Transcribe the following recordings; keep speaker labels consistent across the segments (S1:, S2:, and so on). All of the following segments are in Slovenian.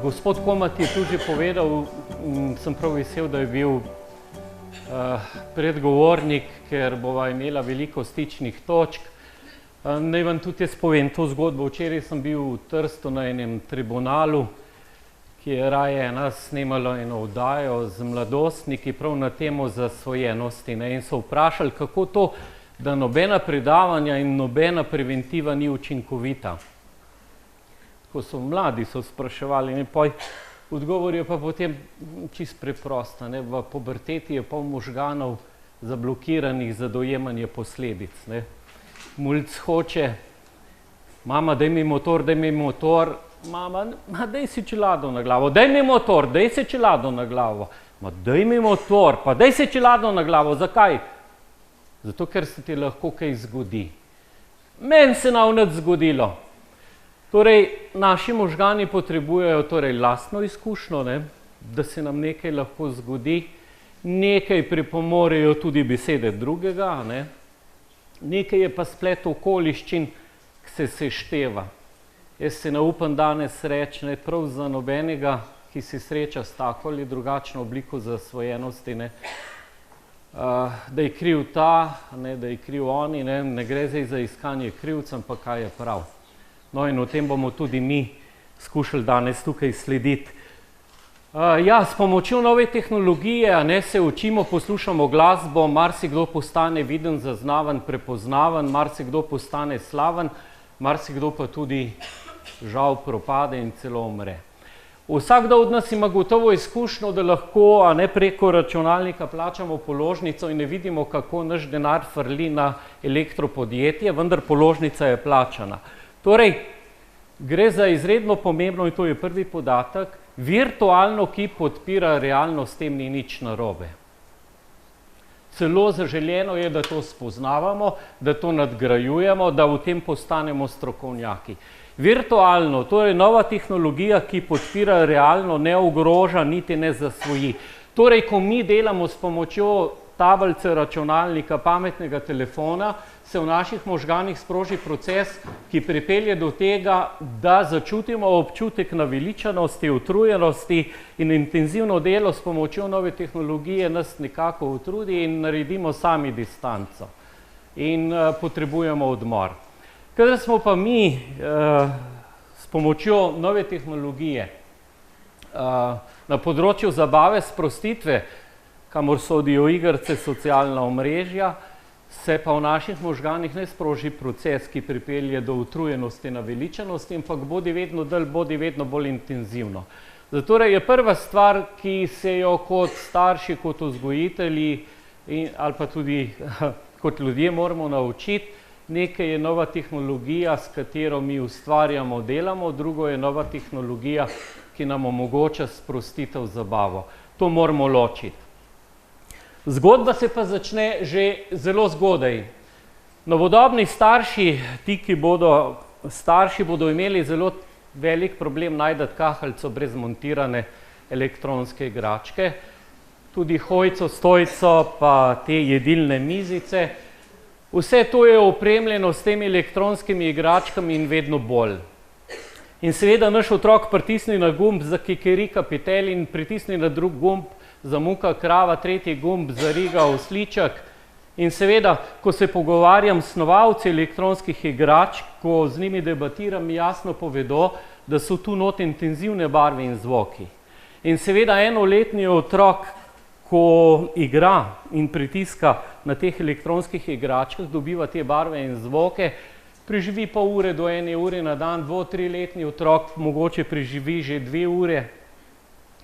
S1: Gospod Komat je tudi že povedal, sem prav vesel, da je bil predgovornik, ker bova imela veliko stičnih točk. Naj vam tudi jaz povem to zgodbo. Včeraj sem bil v Trstu na enem tribunalu, ki je raje nas snemalo eno oddajo z mladostniki prav na temo zasvojenosti. In so vprašali, kako to, da nobena predavanja in nobena preventiva ni učinkovita. Ko so mladi so spraševali, odgovor je pa potem čisto preprosta. V puberteti je pol možganov zablokiranih za dojemanje posledic. Mulc hoče, mama, daj mi motor, mama, daj si čelado na glavo, daj mi motor, daj si čelado na glavo, daj mi motor, pa daj si čelado na glavo, zakaj? Zato, ker se ti lahko kaj zgodi. Meni se nav nič zgodilo. Torej, naši možgani potrebujejo lastno izkušnjo, da se nam nekaj lahko zgodi, nekaj pripomorejo tudi besede drugega, nekaj je pa splet okoliščin, ki se sešteva. Jaz se ne upam danes reči, prav za nobenega, ki se sreča s tako ali drugačno obliko zasvojenosti, da je kriv ta, da je kriv oni, ne gre zdaj za iskanje krivca, ampak kaj je prav. No in o tem bomo tudi mi skušali danes tukaj slediti. S pomočjo nove tehnologije se učimo, poslušamo glasbo, marsikdo postane viden, zaznaven, prepoznaven, marsikdo postane slaven, marsikdo pa tudi žal propade in celo umre. Vsakdo od nas ima gotovo izkušnjo, da lahko preko računalnika plačamo položnico in ne vidimo, kako naš denar frli na elektropodjetje, vendar položnica je plačana. Torej, gre za izredno pomembno, in to je prvi podatek, virtualno, ki podpira realnost, s tem ni nič narobe. Celo zaželeno je, da to spoznavamo, da to nadgrajujemo, da v tem postanemo strokovnjaki. Virtualno, torej nova tehnologija, ki podpira realno, ne ogroža, niti ne zasvoji. Torej, ko mi delamo s pomočjo tablice, računalnika, pametnega telefona, se v naših možganih sproži proces, ki pripelje do tega, da začutimo občutek naveličanosti, utrujenosti in intenzivno delo s pomočjo nove tehnologije nas nekako utrudi in naredimo sami distanco. In potrebujemo odmor. Kadar smo pa mi s pomočjo nove tehnologije na področju zabave, sprostitve, kamor sodijo igrice, socialna omrežja, se pa v naših možganih ne sproži proces, ki pripelje do utrujenosti, naveličanosti, ampak bodi vedno dalj, bodi vedno bolj intenzivno. Zatorej je prva stvar, ki se jo kot starši, kot vzgojitelji ali pa tudi kot ljudje moramo naučiti, nekaj je nova tehnologija, s katero mi ustvarjamo, delamo, drugo je nova tehnologija, ki nam omogoča sprostitev, zabavo. To moramo ločiti. Zgodba se pa začne že zelo zgodaj. Novodobni starši, ti, ki bodo starši, bodo imeli zelo velik problem najti kahlico brez montirane elektronske igračke. Tudi hojco, stojco, pa te jedilne mizice. Vse to je opremljeno s temi elektronskimi igračkami in vedno bolj. In seveda naš otrok pritisne na gumb za kikirika petel in pritisne na drug gumb za muka krava, tretji gumb za riga osliček. In seveda, ko se pogovarjam s snovalci elektronskih igračk, ko z njimi debatiram, jasno povedo, da so tu not intenzivne barve in zvoki. In seveda enoletni otrok, ko igra in pritiska na teh elektronskih igračkah, dobiva te barve in zvoke, preživi pol ure do 1 ure na dan, 2-3-letni otrok mogoče preživi že 2 ure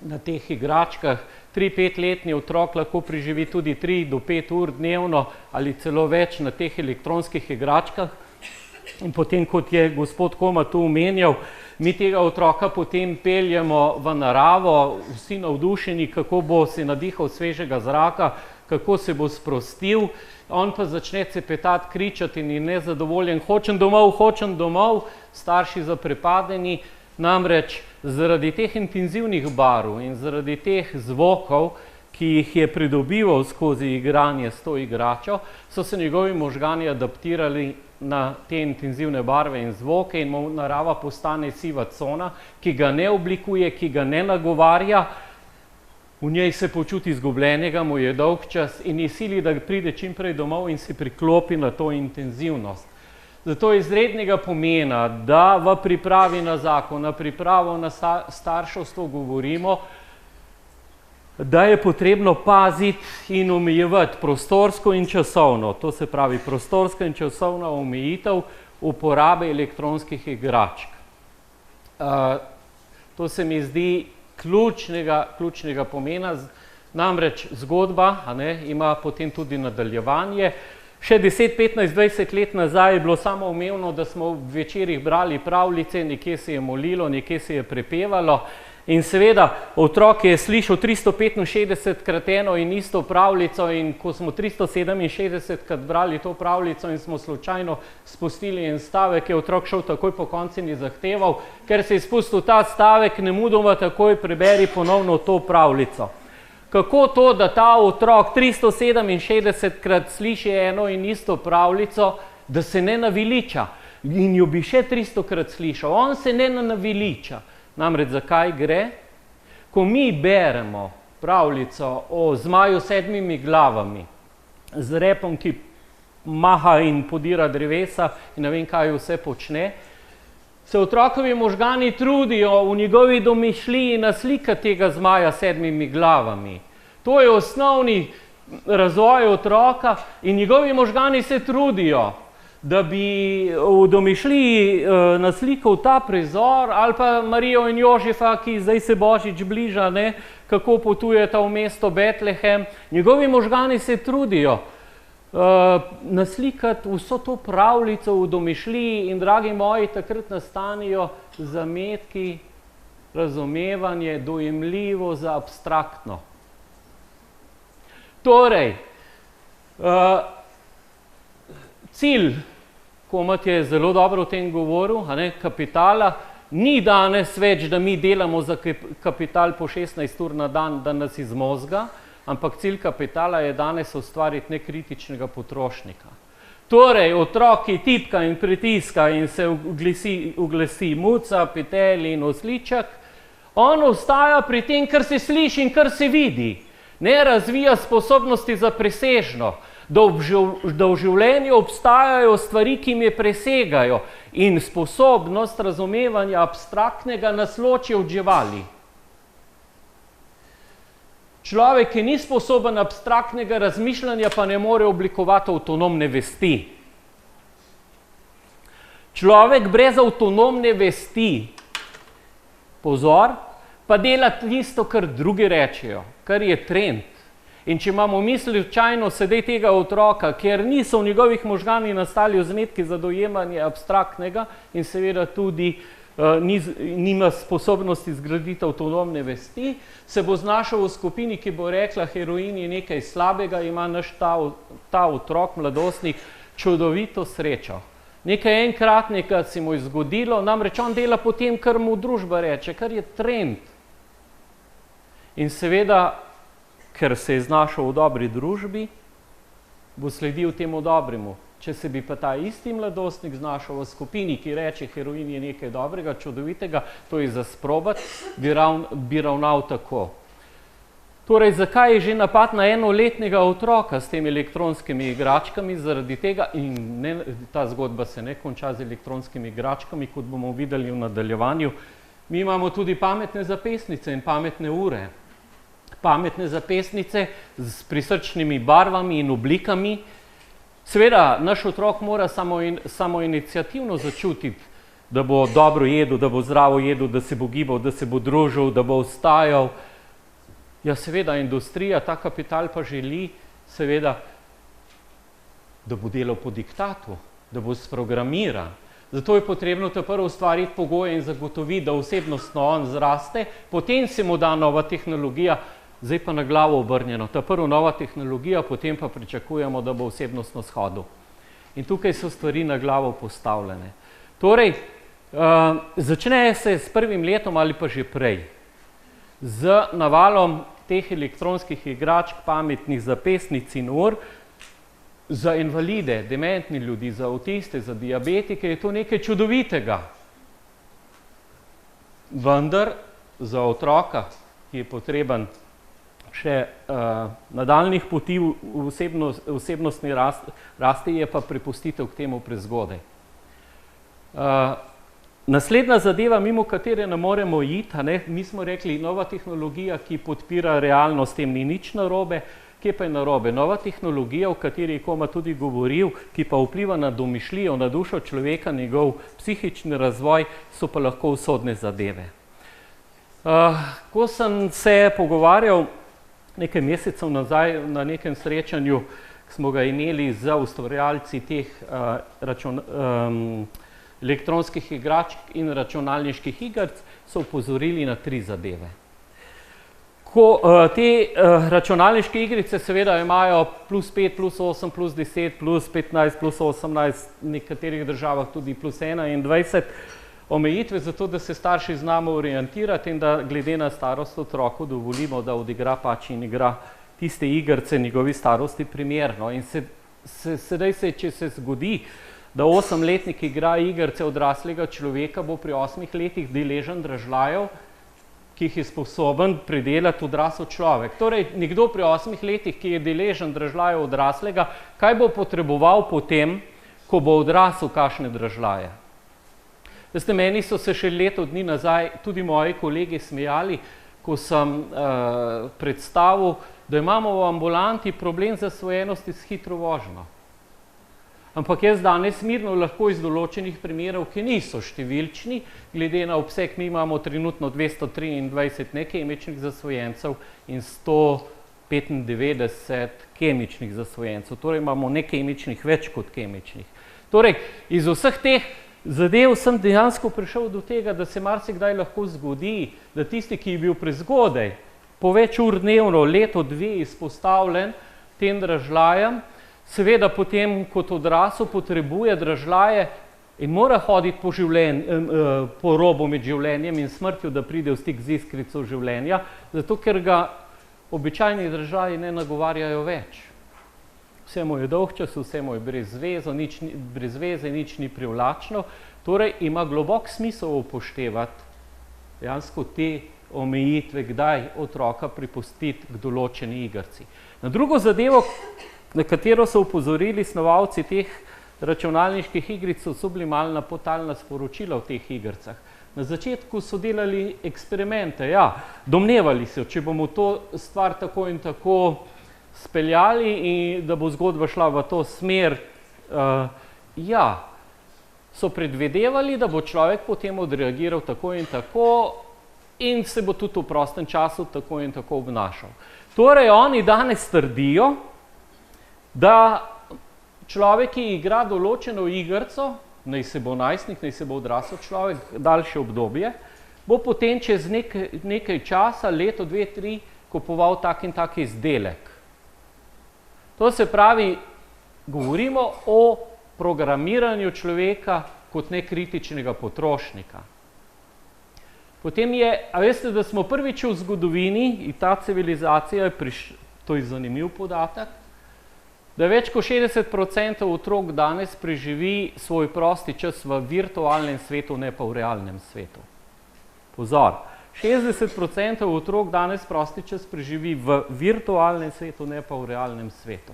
S1: na teh igračkah, 3-5-letni otrok lahko preživi tudi 3 do 5 ur dnevno ali celo več na teh elektronskih igračkah. In potem, kot je gospod Komat tu omenjal, mi tega otroka potem peljemo v naravo, vsi navdušeni, kako bo se nadihal svežega zraka, kako se bo sprostil, on pa začne cepetati, kričati in je nezadovoljen, hočem domov, starši zaprepadeni, namreč zaradi teh intenzivnih barv in zaradi teh zvokov, ki jih je pridobival skozi igranje s to igračo, so se njegovi možgani adaptirali na te intenzivne barve in zvoke in mu narava postane siva cona, ki ga ne oblikuje, ki ga ne nagovarja, v njej se počuti izgubljenega, mu je dolg čas in je sili, da pride čim prej domov in se priklopi na to intenzivnost. Zato je izrednega pomena, da v pripravi na zakon, na pripravo na starševstvo govorimo, da je potrebno paziti in omejevati prostorsko in časovno, to se pravi prostorska in časovna omejitev uporabe elektronskih igračk. To se mi zdi ključnega pomena, namreč zgodba ima potem tudi nadaljevanje. Še 10, 15, 20 let nazaj je bilo samoumevno, da smo v večerih brali pravljice, nekje se je molilo, nekje se je prepevalo. In seveda, otrok je slišal 365krat eno in isto pravljico in ko smo 367krat brali to pravljico in smo slučajno spustili en stavek, je otrok šel takoj po koncu in je zahteval, ker se je spustil ta stavek, nemudoma takoj preberi ponovno to pravljico. Kako to, da ta otrok 367krat sliši eno in isto pravljico, da se ne naveliča in jo bi še 300krat slišal, on se ne naveliča. Namreč zakaj gre? Ko mi beremo pravljico o zmaju s 7 glavami, z repom, ki maha in podira drevesa in ne vem kaj vse počne, se otrokovi možgani trudijo v njegovi domišljiji naslikati tega zmaja s 7 glavami. To je osnovni razvoj otroka in njegovi možgani se trudijo, da bi v domišljiji naslikal ta prizor ali pa Marijo in Jožefa, ki zdaj se Božič bliža, kako potujeta v mesto Betlehem. Njegovi možgani se trudijo naslikati vso to pravljico v domišljiji in, dragi moji, takrat nastanejo zametki, razumevanje, dojemljivo za abstraktno. Torej, cilj, Komat je zelo dobro o tem govoril, kapitala, ni danes več, da mi delamo za kapital po 16 ur na dan, da nas izmozga, ampak cilj kapitala je danes ustvariti nekritičnega potrošnika. Torej, otrok, ki tipka in pritiska in se uglasi muca, petelj in osliček, on ostaja pri tem, kar se sliši in kar se vidi. Ne razvija sposobnosti za presežno, da v življenju obstajajo stvari, ki me presegajo in sposobnost razumevanja abstraktnega nas loči od živali. Človek, ki ni sposoben abstraktnega razmišljanja, pa ne more oblikovati avtonomne vesti. Človek brez avtonomne vesti, pozor, pa dela tisto, kar drugi rečejo, kar je trend. In če imamo v misli slučajno sedaj tega otroka, ker niso v njegovih možganih nastali vzmetki za dojemanje abstraktnega in seveda tudi nima sposobnosti zgraditi avtonomne vesti, se bo znašel v skupini, ki bo rekla, heroin je nekaj slabega, ima naš ta otrok, mladostnik, čudovito srečo. Nekaj enkratnega se mu je zgodilo, namreč on dela po tem, kar mu družba reče, kar je trend. In seveda, ker se je znašel v dobri družbi, bo sledil temu dobremu. Če se bi pa ta isti mladostnik znašel v skupini, ki reče, heroin je nekaj dobrega, čudovitega, to je za sprobati, bi ravnal tako. Torej, zakaj je že napad na enoletnega otroka s temi elektronskimi igračkami? Zaradi tega, in ta zgodba se ne konča z elektronskimi igračkami, kot bomo videli v nadaljevanju, mi imamo tudi pametne zapestnice in pametne ure. Pametne zapestnice s prisrčnimi barvami in oblikami. Seveda, naš otrok mora samoiniciativno začutiti, da bo dobro jedel, da bo zdravo jedel, da se bo gibal, da se bo družil, da bo vstajal. Ja, seveda, industrija, ta kapital pa želi, seveda, da bo delal po diktatu, da bo sprogramiran. Zato je potrebno prvo ustvariti pogoje in zagotoviti, da osebnostno on zraste, potem se mu da nova tehnologija, zdaj pa na glavo obrnjeno. Prvo nova tehnologija, potem pa pričakujemo, da bo osebnostno shodil. In tukaj so stvari na glavo postavljene. Torej, začne se s prvim letom ali pa že prej, z navalom teh elektronskih igračk, pametnih zapestnic in ur, za invalide, dementni ljudi, za avtiste, za diabetike je to nekaj čudovitega. Vendar za otroka, ki je potreben še nadaljnjih poti v osebnostni rasti, je pa prepustitev k temu prezgodaj. Naslednja zadeva, mimo katere ne moremo iti, mi smo rekli, nova tehnologija, ki podpira realnost, tem ni nič narobe. Kje pa je narobe? Nova tehnologija, o kateri je Koma tudi govoril, ki pa vpliva na domišljijo, na dušo človeka, njegov psihični razvoj, so pa lahko usodne zadeve. Ko sem se pogovarjal nekaj mesecev nazaj na nekem srečanju, smo ga imeli za ustvarjalci teh elektronskih igračk in računalniških igric, so opozorili na 3 zadeve. Te računalniške igrice seveda imajo +5, +8, +10, +15, +18, v nekaterih državah tudi +21 omejitve, zato da se starši znamo orientirati in da glede na starost otroku dovolimo, da odigra pač in igra tiste igrice njegovi starosti primerno. In sedaj se, če se zgodi, da 8-letnik igra igrice odraslega človeka, bo pri 8 letih deležen dražljajev, ki jih je sposoben predelati odrasel človek. Torej, nekdo pri 8 letih, ki je deležen dražljajev odraslega, kaj bo potreboval potem, ko bo odrasel, kakšne dražljaje? Veste, meni so se še leto dni nazaj tudi moji kolegi smejali, ko sem predstavil, da imamo v ambulanti problem zasvojenosti s hitro vožnjo. Ampak jaz danes mirno lahko iz določenih primerov, ki niso številčni, glede na obseg, mi imamo trenutno 223 nekemičnih zasvojencev in 195 kemičnih zasvojencev. Torej imamo nekemičnih več kot kemičnih. Torej, iz vseh teh zadev sem dejansko prišel do tega, da se marsikdaj lahko zgodi, da tisti, ki je bil prezgodaj, po več ur dnevno, leto, 2 izpostavljen tem dražljajem, seveda potem kot odrasel potrebuje dražljaje in mora hoditi po robu med življenjem in smrtjo, da pride v stik z iskrico življenja, zato ker ga običajni dražljaji ne nagovarjajo več. Vse mu je dolgčas, vse mu je brez veze, nič ni privlačno, torej ima globok smisel upoštevati dejansko te omejitve, kdaj otroka pripustiti k določeni igrici. Na drugo zadevo, na katero so upozorili snovalci teh računalniških igric, so sublimalna potalna sporočila v teh igricah. Na začetku so delali eksperimente, domnevali so, če bomo to stvar tako in tako speljali in da bo zgodba šla v to smer, so predvidevali, da bo človek potem odreagiral tako in se bo tudi v prostem času tako in tako obnašal. Torej, oni danes trdijo, da človek, ki igra določeno igrico, naj se bo najstnik, naj se bo odrasel človek, daljše obdobje, bo potem čez nekaj časa, leto, 2, 3, kupoval tak in tak izdelek. To se pravi, govorimo o programiranju človeka kot nekritičnega potrošnika. Potem je, a veste, da smo prvič v zgodovini, in ta civilizacija je to je zanimiv podatek, da več kot 60% otrok danes preživi svoj prosti čas v virtualnem svetu, ne pa v realnem svetu. Pozor, 60% otrok danes prosti čas preživi v virtualnem svetu, ne pa v realnem svetu.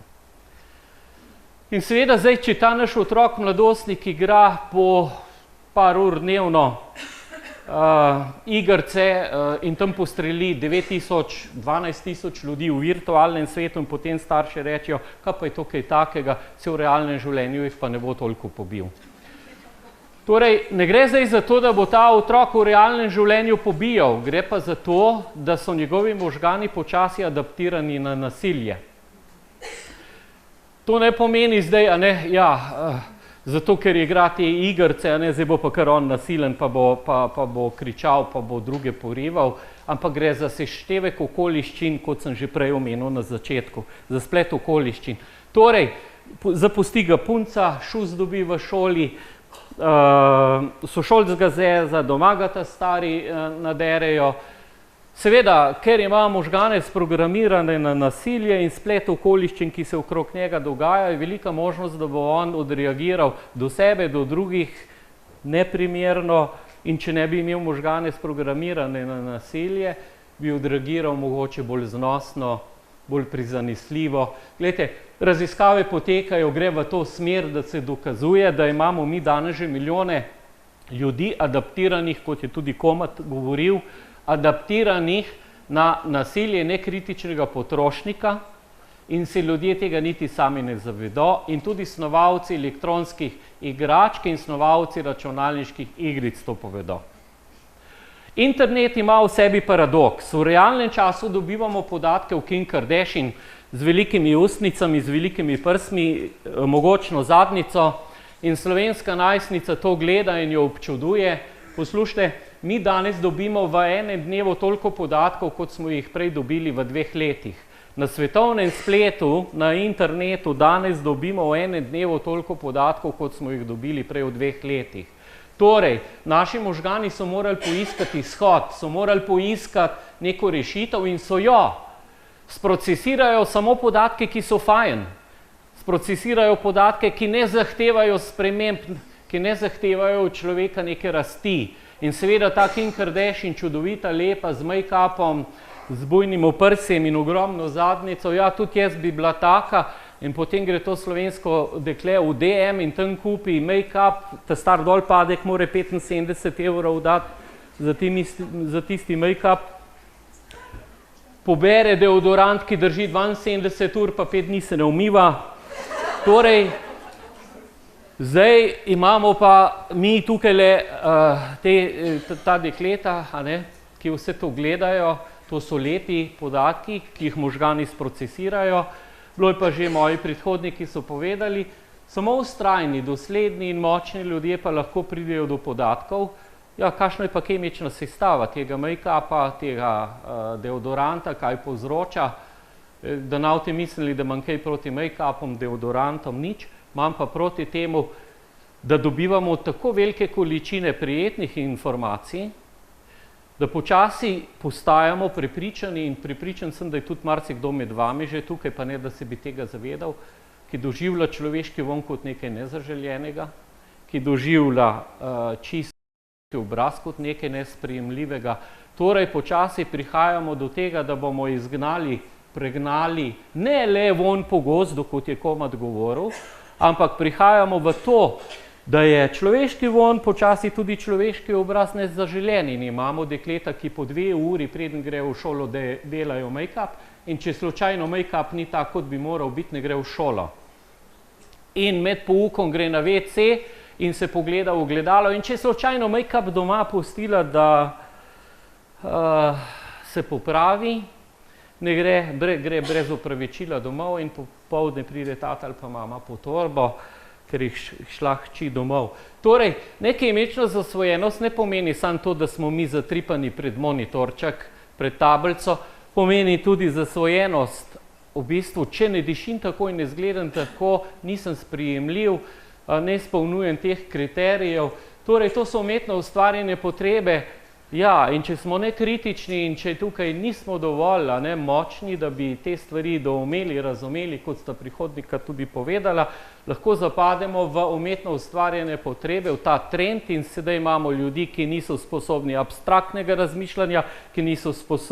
S1: In seveda zdaj, če ta naš otrok, mladostnik, igra po par ur dnevno igrice in tam postreli 9.000, 12.000 ljudi v virtualnem svetu in potem starši rečejo, kaj pa je to kaj takega, se v realnem življenju jih pa ne bo toliko pobil. Torej, ne gre zdaj za to, da bo ta otrok v realnem življenju pobijal, gre pa za to, da so njegovi možgani počasi adaptirani na nasilje. To ne pomeni zdaj, zato ker igra te igrice, zdaj bo pa kar on nasilen, pa bo kričal, pa bo druge porival, ampak gre za seštevek okoliščin, kot sem že prej omenil na začetku, za splet okoliščin. Torej, zapusti ga punca, šus dobi v šoli, sošolc ga zeza, doma ga ta stari naderejo, Seveda, ker ima možgane sprogramirane na nasilje in splet okoliščin, ki se okrog njega dogaja, je velika možnost, da bo on odreagiral do sebe, do drugih neprimerno, in če ne bi imel možgane sprogramirane na nasilje, bi odreagiral mogoče bolj znosno, bolj prizanesljivo. Glejte, raziskave potekajo, gre v to smer, da se dokazuje, da imamo mi danes že milijone ljudi adaptiranih, kot je tudi Komat govoril, adaptiranih na nasilje nekritičnega potrošnika in se ljudje tega niti sami ne zavedo, in tudi snovalci elektronskih igračk in snovalci računalniških igric to povedo. Internet ima v sebi paradoks. V realnem času dobivamo podatke o Kim Kardashian z velikimi ustnicami, z velikimi prsmi, mogočno zadnjico, in slovenska najstnica to gleda in jo občuduje. Poslušajte, mi danes dobimo v enem dnevu toliko podatkov, kot smo jih prej dobili v 2 letih. Na svetovnem spletu, na internetu danes dobimo v enem dnevu toliko podatkov, kot smo jih dobili prej v 2 letih. Torej, naši možgani so morali poiskati izhod, so morali poiskati neko rešitev in so jo. Sprocesirajo samo podatke, ki so fajn. Sprocesirajo podatke, ki ne zahtevajo sprememb, ki ne zahtevajo od človeka neke rasti. In seveda ta Kim Kardashian, čudovita, lepa, z make-upom, z bujnim oprsjem in ogromno zadnjico, ja, tudi jaz bi bila taka, in potem gre to slovensko dekle v DM in tam kupi make-up, ta star dol padek mora 75 € dati za tisti make-up, pobere deodorant, ki drži 72 ur, pa 5 dni se ne umiva. Torej, zdaj imamo pa mi tukaj ta dekleta, ki vse to gledajo, to so lepi podatki, ki jih možgani sprocesirajo. Bilo je pa že moji predhodniki so povedali, samo vztrajni, dosledni in močni ljudje pa lahko pridejo do podatkov, ja, kakšna je pa kemična sestava tega make-upa, tega deodoranta, kaj povzroča, da ne boste mislili, da imam kaj proti make-upom, deodorantom, nič, imam pa proti temu, da dobivamo tako velike količine prijetnih informacij, da počasi postajamo prepričani, in prepričan sem, da je tudi marsikdo med vami že tukaj, pa ne, da se bi tega zavedal, ki doživlja človeški vonj kot nekaj nezaželjenega, ki doživlja čisti obraz kot nekaj nesprejemljivega. Torej, počasi prihajamo do tega, da bomo izgnali, pregnali ne le vonj po gozdu, kot je Komat govoril, ampak prihajamo v to, da je človeški vonj počasi tudi človeški obraz nezaželen, in imamo dekleta, ki po 2 uri, preden grejo v šolo, delajo make-up, in če slučajno make-up ni tak, kot bi moral biti, ne gre v šolo. In med poukom gre na WC in se pogleda v ogledalo, in če slučajno make-up doma pustila, da se popravi, ne gre brez opravičila domov in popoldne pride tata ali pa mama po torbo, ker jih šla hči domov. Torej, nekemična zasvojenost ne pomeni samo to, da smo mi zatripani pred monitorček, pred tablico, pomeni tudi zasvojenost. V bistvu, če ne dišim tako in ne izgledam tako, nisem sprejemljiv, ne izpolnjujem teh kriterijev. Torej, to so umetno ustvarjene potrebe. Ja, in če smo nekritični in če tukaj nismo dovolj močni, da bi te stvari doumeli, razumeli, kot sta prihodnika tudi povedala, lahko zapademo v umetno ustvarjene potrebe, v ta trend, in sedaj imamo ljudi, ki niso sposobni abstraktnega razmišljanja, ki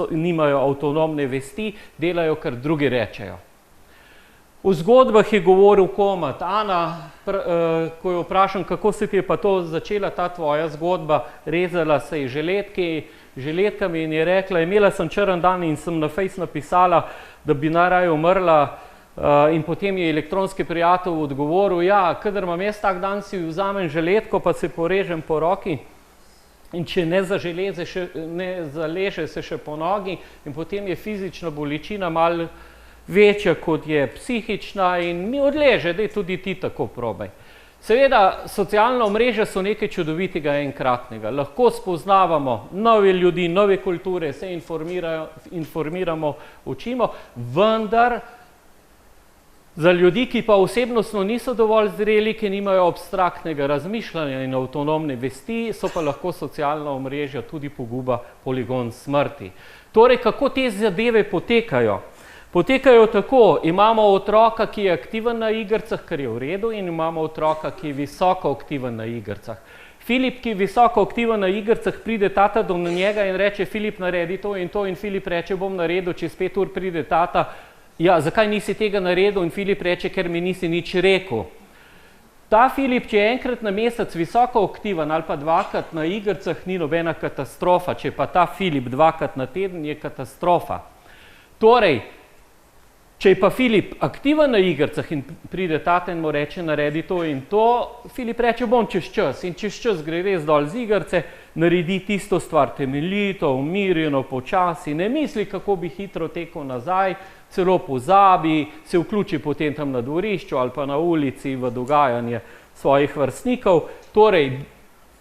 S1: nimajo avtonomne vesti, delajo, kar drugi rečejo. V zgodbah je govoril Komat. Ana, ko jo vprašam, kako se ti je pa to začela, ta tvoja zgodba, rezala se je želetkami, in je rekla, imela sem črn dan in sem na Face napisala, da bi najraje umrla, in potem je elektronski prijatelj odgovoril, ja, kadar imam jaz tak dan, si vzamem želetko, pa se porežem po roki, in če ne zaleže se še po nogi, in potem je fizična bolečina malo večja, kot je psihična, in mi odleže, da je tudi ti tako probaj. Seveda, socialna omrežja so nekaj čudovitega enkratnega. Lahko spoznavamo nove ljudi, nove kulture, se informiramo, učimo, vendar za ljudi, ki pa osebnostno niso dovolj zreli, ki nimajo abstraktnega razmišljanja in avtonomne vesti, so pa lahko socialna omrežja tudi poguba, poligon smrti. Torej, kako te zadeve potekajo? Potekajo tako, imamo otroka, ki je aktiven na igricah, kar je v redu, in imamo otroka, ki je visoko aktiven na igricah. Filip, ki je visoko aktiven na igricah, pride tata do njega in reče, Filip, naredi to, in Filip reče, bom naredil, čez 5 ur pride tata, ja, zakaj nisi tega naredil? In Filip reče, ker mi nisi nič rekel. Ta Filip, če je enkrat na mesec visoko aktiven ali pa dvakrat na igricah, ni nobena katastrofa, če pa ta Filip dvakrat na teden, je katastrofa. Torej, če je pa Filip aktiven na igricah in pride tata in mu reče, naredi to in to, Filip reče, bom čez čas, in čez čas gre res dol z igrice, naredi tisto stvar temeljito, umirjeno, počasi, ne misli, kako bi hitro tekel nazaj, celo pozabi, se vključi potem tam na dvorišču ali pa na ulici v dogajanje svojih vrstnikov. Torej,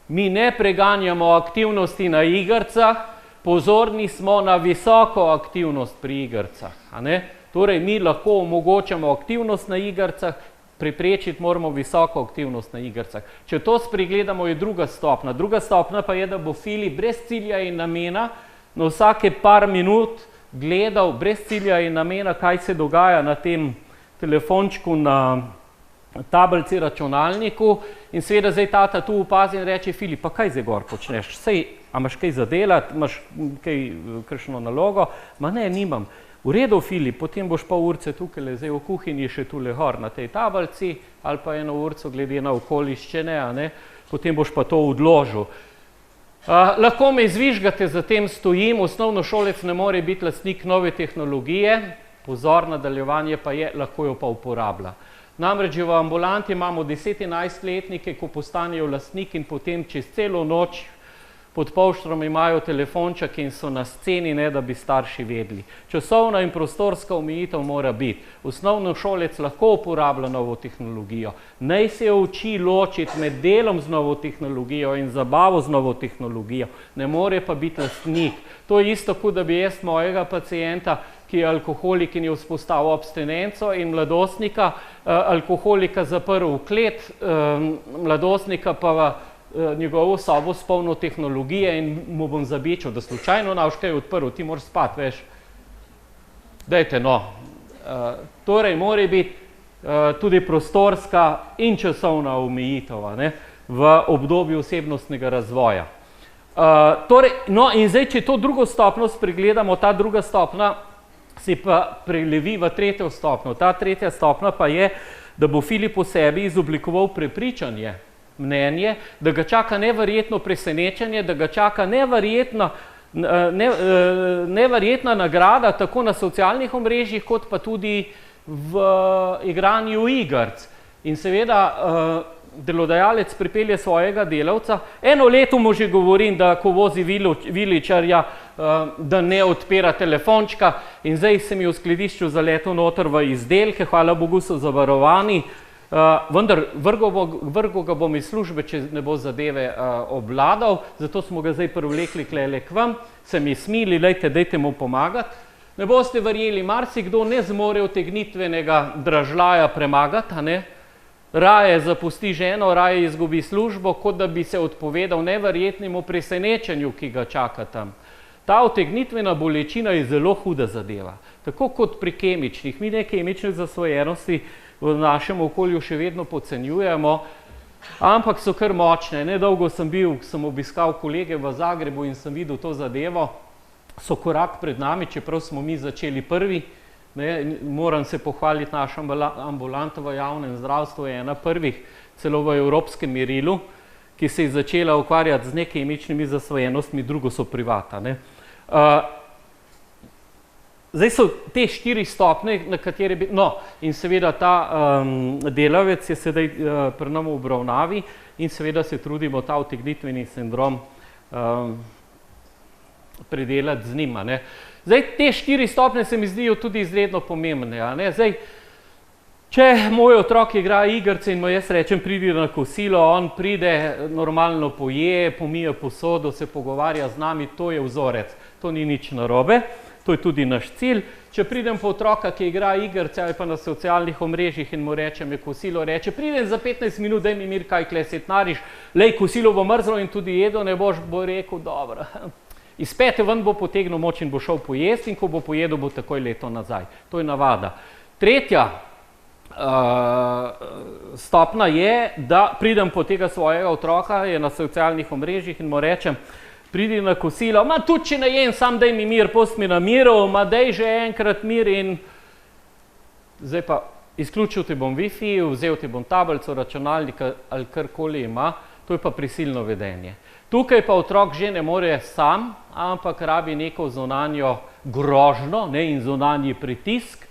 S1: mi ne preganjamo aktivnosti na igricah, pozorni smo na visoko aktivnost pri igricah, a ne? Torej, mi lahko omogočamo aktivnost na igricah, preprečiti moramo visoko aktivnost na igricah. Če to spregledamo, je druga stopnja. Druga stopnja pa je, da bo Filip brez cilja in namena na vsake par minut gledal brez cilja in namena, kaj se dogaja na tem telefončku, na tablici računalniku, in seveda zdaj tata tu opazi in reče, Filip, pa kaj zdaj gor počneš? Sej, a imaš kaj za delati, imaš kakšno nalogo? Ma ne, nimam. V redu, Filip, potem boš pa urce tukaj zdaj v kuhinji še tule gor na tej tablici, ali pa eno urco glede na okoliščine, a ne, potem boš pa to odložil. Lahko me izvižgate, za tem stojim, osnovnošolec ne more biti lastnik nove tehnologije, pozor, nadaljevanje pa je, lahko jo pa uporablja. Namreč v ambulanti imamo 10-11-letnike, ko postanejo lastnik in potem čez celo noč pod polštrom imajo telefonček in so na sceni, ne da bi starši vedeli. Časovna in prostorska omejitev mora biti. Osnovnošolec lahko uporablja novo tehnologijo. Naj se uči ločiti med delom z novo tehnologijo in zabavo z novo tehnologijo. Ne more pa biti lastnik. To je isto, kot da bi jaz mojega pacienta, ki je alkoholik in je vzpostavil abstinenco, in mladostnika, alkoholika zaprl v klet, mladostnika pa njegovo sobo s polno tehnologije in mu bom zabičal, da slučajno nauškaj odprl, ti moraš spati, veš. Dajte, no. Torej, mora biti tudi prostorska in časovna omejitev, ne, v obdobju osebnostnega razvoja. Torej, no, in zdaj, če to drugo stopnjo spregledamo, ta druga stopnja se pa prelevi v tretjo stopnjo. Ta tretja stopnja pa je, da bo Filip v sebi izoblikoval prepričanje, mnenje, da ga čaka neverjetno presenečenje, da ga čaka neverjetna nagrada tako na socialnih omrežjih, kot pa tudi v igranju igric. In seveda delodajalec pripelje svojega delavca, eno leto mu že govorim, da ko vozi viličarja, da ne odpira telefončka, in zdaj se mi v skladišču zaletel noter v izdelke, hvala Bogu so zavarovani, vendar vrgel ga bom iz službe, če ne bo zadeve obvladal, zato smo ga zdaj privlekli klele k vam, se mi smili, dajte mu pomagati. Ne boste verjeli, marsikdo ne zmore utegnitvenega dražljaja premagati, a ne? Raje zapusti ženo, raje izgubi službo, kot da bi se odpovedal neverjetnemu presenečenju, ki ga čaka tam. Ta utegnitvena bolečina je zelo huda zadeva, tako kot pri kemičnih. Mi ne kemične zasvojenosti v našem okolju še vedno podcenjujemo, ampak so kar močne. Nedolgo sem obiskal kolege v Zagrebu in sem videl to zadevo, so korak pred nami, čeprav smo mi začeli prvi. Moram se pohvaliti, naša ambulanta v javnem zdravstvu je ena prvih, celo v evropskem merilu, ki se je začela ukvarjati z nekemičnimi zasvojenostmi, drugo so privata. Zdaj so te 4 stopnje, na katere bi... No, in seveda ta delavec je sedaj pri nam v obravnavi in seveda se trudimo ta utegnitveni sindrom predelati z njima. Zdaj, te 4 stopnje se mi zdijo tudi izredno pomembne. Zdaj, če moj otrok igra igrice in mu jaz rečem, pridi na kosilo, on pride, normalno poje, pomije posodo, se pogovarja z nami, to je vzorec, to ni nič narobe. To je tudi naš cilj. Če pridem po otroka, ki igra igrice ali pa na socialnih omrežjih in mu rečem, je kosilo, reče, pridem za 15 minut, daj mi mir, kaj klesetnariš, lej, kosilo bo mrzlo in tudi jedo ne boš, bo rekel, dobro. Iz pete ven bo potegnil moč in bo šel pojesti in ko bo pojedel, bo takoj leto nazaj. To je navada. Tretja stopna je, da pridem po tega svojega otroka, je na socialnih omrežjih in mu rečem, pridi na kosilo, ma tudi če ne jem, sam daj mi mir, pusti mi na miru, ma daj že enkrat mir in zdaj pa izključil ti bom Wi-Fi, vzel ti bom tablico, računalnik ali karkoli ima, to je pa prisilno vedenje. Tukaj pa otrok že ne more sam, ampak rabi neko zunanjo grožnjo in zunanji pritisk,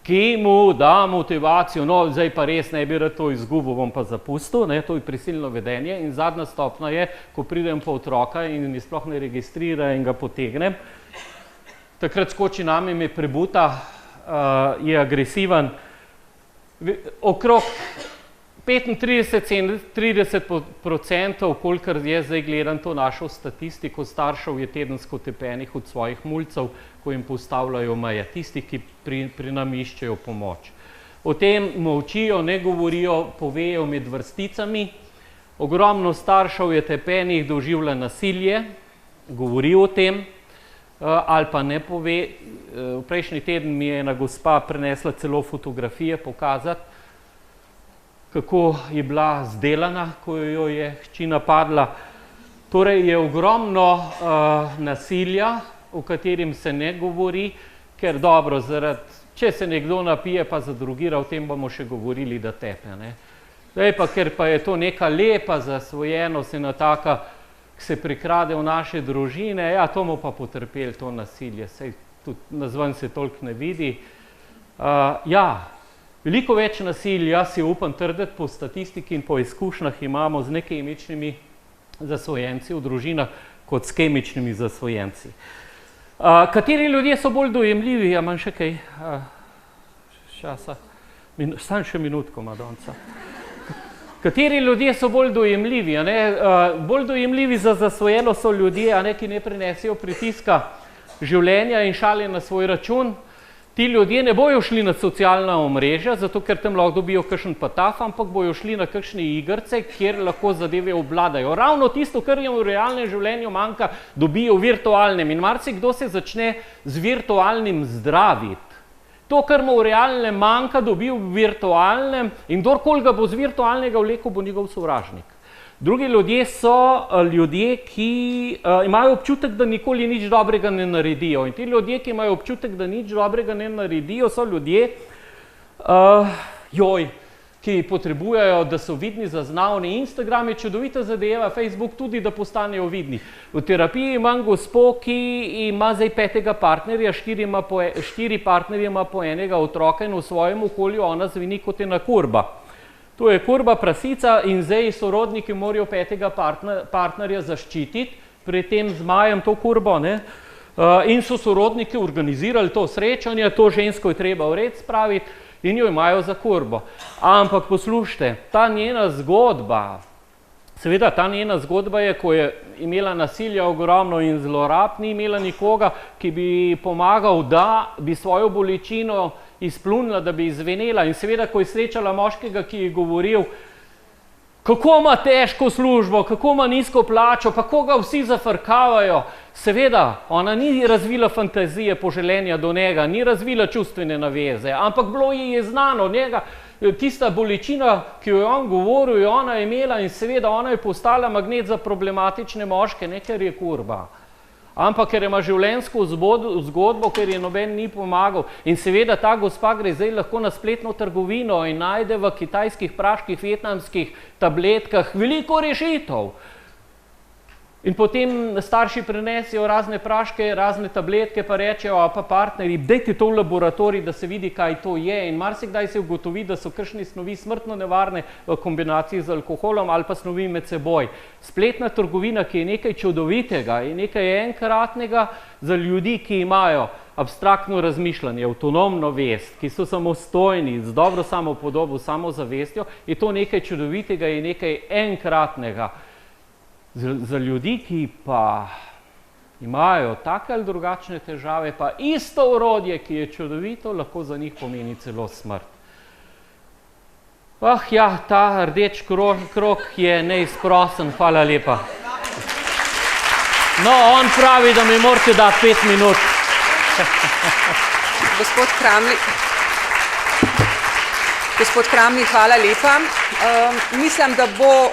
S1: ki mu da motivacijo, no zdaj pa res ne bi rad to izgubil, bom pa zapustil, to je prisilno vedenje. In zadnja stopna je, ko pridem po otroka in mi sploh ne registrira in ga potegnem, takrat skoči name, me prebuta, je agresiven. Okrog 35–30%, kolikor je zdaj gledam to našo statistiko, staršev je tedensko tepenih od svojih mulcev, ko jim postavljajo meje, tistih, ki pri nam iščejo pomoč. O tem molčijo, ne govorijo, povejo med vrsticami. Ogromno staršev je tepenih, doživlja nasilje, govori o tem, ali pa ne pove. V prejšnji teden mi je ena gospa prinesla celo fotografije pokazati, kako je bila zdelana, ko jo je hči napadla. Torej je ogromno nasilja, o katerim se ne govori, ker dobro, če se nekdo napije pa zadrugira, o tem bomo še govorili, da tepe. Zdaj pa, ker pa je to neka lepa zasvojenost, ena taka, ki se prikrade v naše družine, ja, to bomo pa potrpeli, to nasilje, sej tudi nazven se toliko ne vidi. Veliko več nasilja, si upam trditi, po statistiki in po izkušnjah imamo z nekemičnimi zasvojenci v družinah, kot s kemičnimi zasvojenci. Kateri ljudje so bolj dojemljivi? Ja, imam še kaj časa? Samo še minutko, Madonca. Kateri ljudje so bolj dojemljivi? Bolj dojemljivi za zasvojeno so ljudje, ki ne prenesijo pritiska življenja in šale na svoj račun. Ti ljudje ne bojo šli na socialna omrežja, zato ker tam lahko dobijo kakšen pataf, ampak bojo šli na kakšne igrce, kjer lahko zadeve obvladajo. Ravno tisto, kar jim v realnem življenju manjka, dobijo v virtualnem. In marsikdo se začne z virtualnim zdraviti. To, kar mu v realnem manjka, dobijo v virtualnem in kdorkoli ga bo z virtualnega vlekel, bo njegov sovražnik. Drugi ljudje so ljudje, ki imajo občutek, da nikoli nič dobrega ne naredijo. In ti ljudje, ki imajo občutek, da nič dobrega ne naredijo, so ljudje, ki potrebujejo, da so vidni, zaznavni. Instagram je čudovita zadeva, Facebook tudi, da postanejo vidni. V terapiji imam gospo, ki ima zdaj 5. partnerja, 4 partnerje ima po enega otroka in v svojem okolju ona zveni kot ena kurba. To je kurba prasica in zdaj sorodniki morajo 5. partnerja zaščititi, pred tem zmajem to kurbo, in so sorodniki organizirali to srečanje, to žensko je treba v red spraviti in jo imajo za kurbo. Ampak poslušajte, ta njena zgodba, seveda ta njena zgodba je, ko je imela nasilja ogromno in zlorab, ni imela nikoga, ki bi pomagal, da bi svojo bolečino izplunila, da bi izvenela. In seveda, ko je srečala moškega, ki je govoril, kako ima težko službo, kako ima nizko plačo, pa ko ga vsi zafrkavajo. Seveda, ona ni razvila fantazije, poželenja do njega, ni razvila čustvene naveze, ampak bilo ji je znano njega, tista bolečina, ki jo je on govoril, je ona imela in seveda ona je postala magnet za problematične moške, ne ker je kurba, ampak ker ima življenjsko zgodbo, ker je noben ni pomagal. In seveda ta gospa gre zdaj lahko na spletno trgovino in najde v kitajskih, praških, vietnamskih tabletkah veliko rešitev. In potem starši prenesijo razne praške, razne tabletke, pa rečejo, pa partnerji, dajte to v laboratorij, da se vidi, kaj to je. In marsikdaj se ugotovi, da so kakšne snovi smrtno nevarne v kombinaciji z alkoholom ali pa snovi med seboj. Spletna trgovina, ki je nekaj čudovitega in nekaj enkratnega za ljudi, ki imajo abstraktno razmišljanje, avtonomno vest, ki so samostojni, z dobro samopodobo, samozavestjo, je to nekaj čudovitega in nekaj enkratnega. Za ljudi, ki pa imajo take ali drugačne težave, pa isto orodje, ki je čudovito, lahko za njih pomeni celo smrt. Ta rdeč krog je neizprosen. Hvala lepa. No, on pravi, da mi morate dati 5 minut.
S2: Gospod Kramli, hvala lepa. Mislim, da bo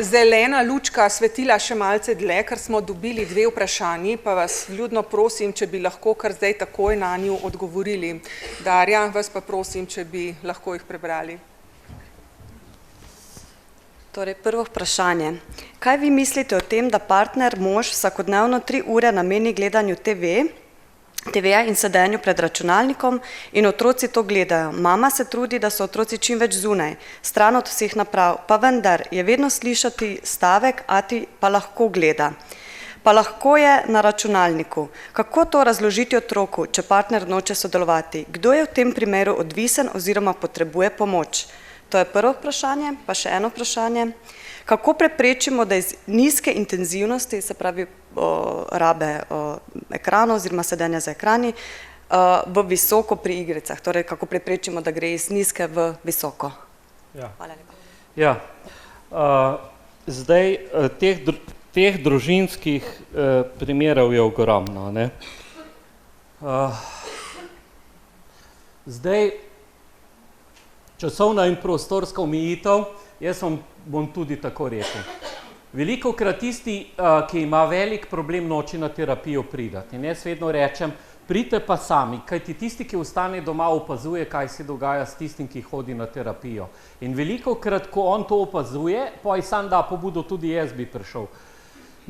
S2: zelena lučka svetila še malce dlje, ker smo dobili 2 vprašanji, pa vas vljudno prosim, če bi lahko kar zdaj takoj na nju odgovorili. Darja, vas pa prosim, če bi lahko jih prebrali.
S3: Torej, prvo vprašanje. Kaj vi mislite o tem, da partner mož vsakodnevno 3 ure nameni gledanju TV-ja in sedenju pred računalnikom in otroci to gledajo? Mama se trudi, da so otroci čim več zunaj, stran od vseh naprav, pa vendar je vedno slišati stavek, ati pa lahko gleda. Pa lahko je na računalniku. Kako to razložiti otroku, če partner noče sodelovati? Kdo je v tem primeru odvisen oziroma potrebuje pomoč? To je prvo vprašanje, pa še eno vprašanje. Kako preprečimo, da iz nizke intenzivnosti, se pravi rabe ekrana oziroma sedenja za ekrani, v visoko pri igricah? Torej, kako preprečimo, da gre iz nizke v visoko? Hvala lepa.
S1: Ja, zdaj teh družinskih primerov je ogromno, ne. Zdaj, časovna in prostorska omejitev, jaz vam bom tudi tako rekel. Velikokrat tisti, ki ima velik problem, noče na terapijo pridati. In jaz vedno rečem, pridite pa sami, kajti tisti, ki ostane doma, opazuje, kaj se dogaja s tistim, ki hodi na terapijo. In velikokrat, ko on to opazuje, pa sam da pobudo, tudi jaz bi prišel.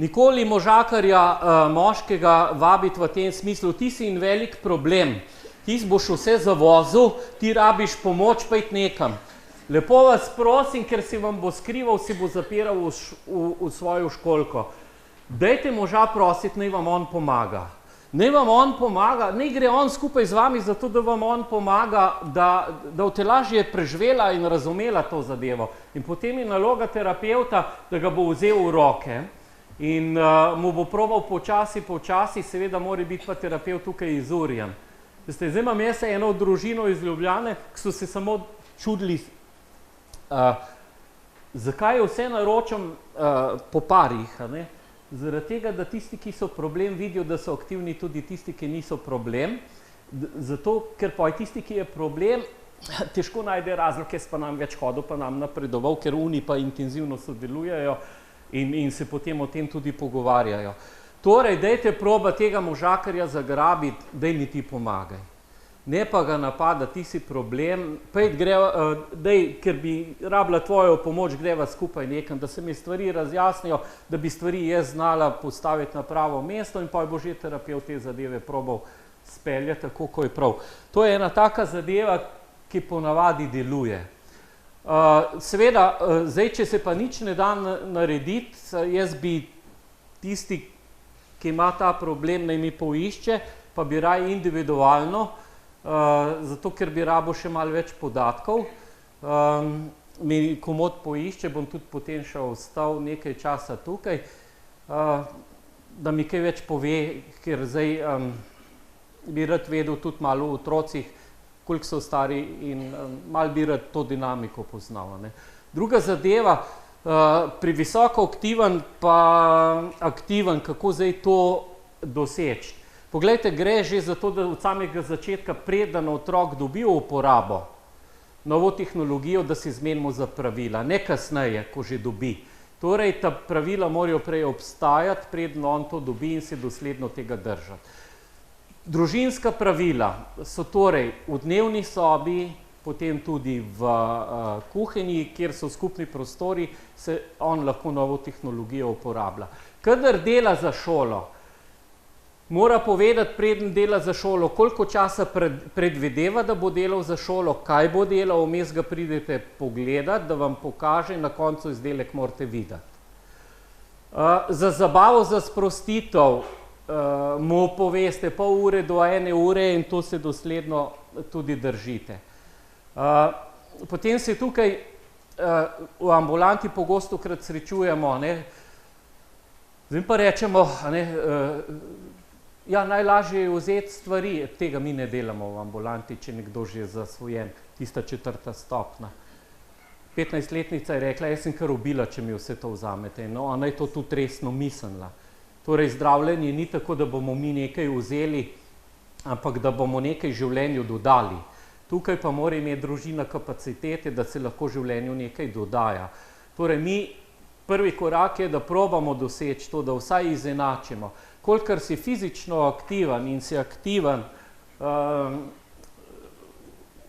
S1: Nikoli možakarja moškega vabiti v tem smislu, ti si in velik problem, ti boš vse zavozil, ti rabiš pomoč, pa iti nekam. Lepo vas prosim, ker si vam bo skrival, si bo zapiral v svojo školko. Dajte moža prositi, naj vam on pomaga. Naj vam on pomaga, naj gre on skupaj z vami, zato da vam on pomaga, da boste lažje preživela in razumela to zadevo. In potem je naloga terapevta, da ga bo vzel v roke in mu bo probal počasi, seveda mora biti pa terapevt tukaj izurjen. Zdaj imam jaz eno družino iz Ljubljane, ki so se samo čudili, zakaj vse naročam po parih. Zaradi tega, da tisti, ki so problem, vidijo, da so aktivni tudi tisti, ki niso problem. Zato, ker pa je tisti, ki je problem, težko najde razlog, jaz pa nam več hodil, pa nam napredoval, ker oni pa intenzivno sodelujejo in se potem o tem tudi pogovarjajo. Torej, dajte proba tega možakarja zagrabiti, daj mi ti pomagaj. Ne pa ga napada, ti si problem, ker bi rabila tvojo pomoč, greva skupaj nekam, da se mi stvari razjasnijo, da bi stvari jaz znala postaviti na pravo mesto in pa bo že terapevt te zadeve probal speljati tako, ko je prav. To je ena taka zadeva, ki ponavadi deluje. Seveda, zdaj, če se pa nič ne da narediti, jaz bi tisti, ki ima ta problem, naj mi poišče, pa bi raje individualno, zato ker bi rabo še malo več podatkov. Mi komod poišče, bom tudi potem še ostal nekaj časa tukaj, da mi kaj več pove, ker zdaj bi rad vedel tudi malo o otrocih, koliko so stari in malo bi rad to dinamiko poznal. Druga zadeva, pri visoko aktiven pa aktiven, kako zdaj to doseči. Poglejte, gre že za to, da od samega začetka, preden otrok dobi uporabo novo tehnologijo, da se zmenimo za pravila, ne kasneje, ko že dobi. Torej, ta pravila morajo prej obstajati, preden on to dobi in se dosledno tega držati. Družinska pravila so torej v dnevni sobi, potem tudi v kuhinji, kjer so skupni prostori, se on lahko novo tehnologijo uporablja. Kadar dela za šolo, mora povedati, preden dela za šolo, koliko časa predvideva, da bo delal za šolo, kaj bo delal, vmes ga pridete pogledati, da vam pokaže, na koncu izdelek morate videti. Za zabavo, za sprostitev mu poveste pol ure do 1 ure in to se dosledno tudi držite. Potem se tukaj v ambulanti pogostokrat srečujemo, zdaj pa rečemo, ja, najlažje je vzeti stvari, tega mi ne delamo v ambulanti, če nekdo že je zasvojen, tista 4. stopnja. 15-letnica je rekla, jaz sem kar ubila, če mi vse to vzamete. No, ona je to tudi resno mislila. Torej, zdravljenje ni tako, da bomo mi nekaj vzeli, ampak da bomo nekaj življenju dodali. Tukaj pa mora imeti družina kapacitete, da se lahko življenju nekaj dodaja. Torej, prvi korak je, da probamo doseči to, da vsaj izenačimo. Kolikor si fizično aktiven in si aktiven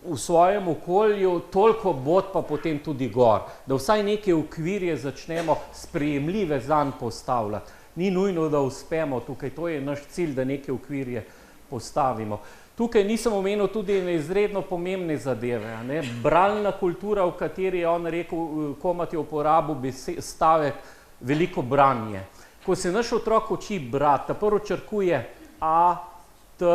S1: v svojem okolju, toliko bod pa potem tudi gor. Da vsaj neke okvirje začnemo sprejemljive zanj postavljati. Ni nujno, da uspemo tukaj, to je naš cilj, da neke okvirje postavimo. Tukaj nisem omenil tudi izredno pomembne zadeve. Bralna kultura, v kateri je on rekel, Komat je uporabil stavek veliko branje. Ko se naš otrok uči brati, prvo črkuje A, T,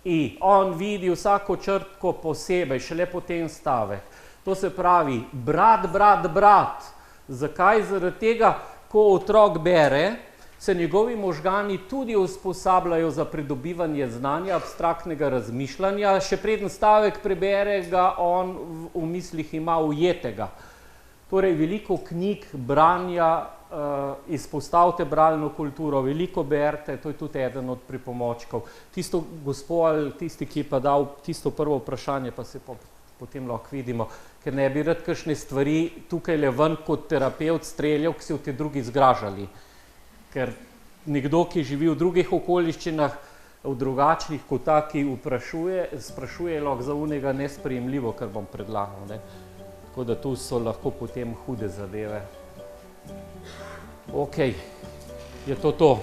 S1: I. On vidi vsako črtko posebej, šele potem stavek. To se pravi, brat, brat, brat. Zakaj? Zaradi tega, ko otrok bere, se njegovi možgani tudi usposabljajo za pridobivanje znanja, abstraktnega razmišljanja, še preden stavek prebere, ga on v mislih ima ujetega. Torej, veliko knjig, branja, izpostavite bralno kulturo, veliko berite, to je tudi eden od pripomočkov. Tisto gospod ali tisti, ki je pa dal tisto prvo vprašanje, pa se potem lahko vidimo, ker ne bi rad kakšne stvari tukaj le ven kot terapevt streljal, ki se v te drugi zgražali. Ker nekdo, ki živi v drugih okoliščinah, v drugačnih kot taki sprašuje lahko za unega nesprejemljivo, kar bom predlagal. Tako da tu so lahko potem hude zadeve. Ok, je to to.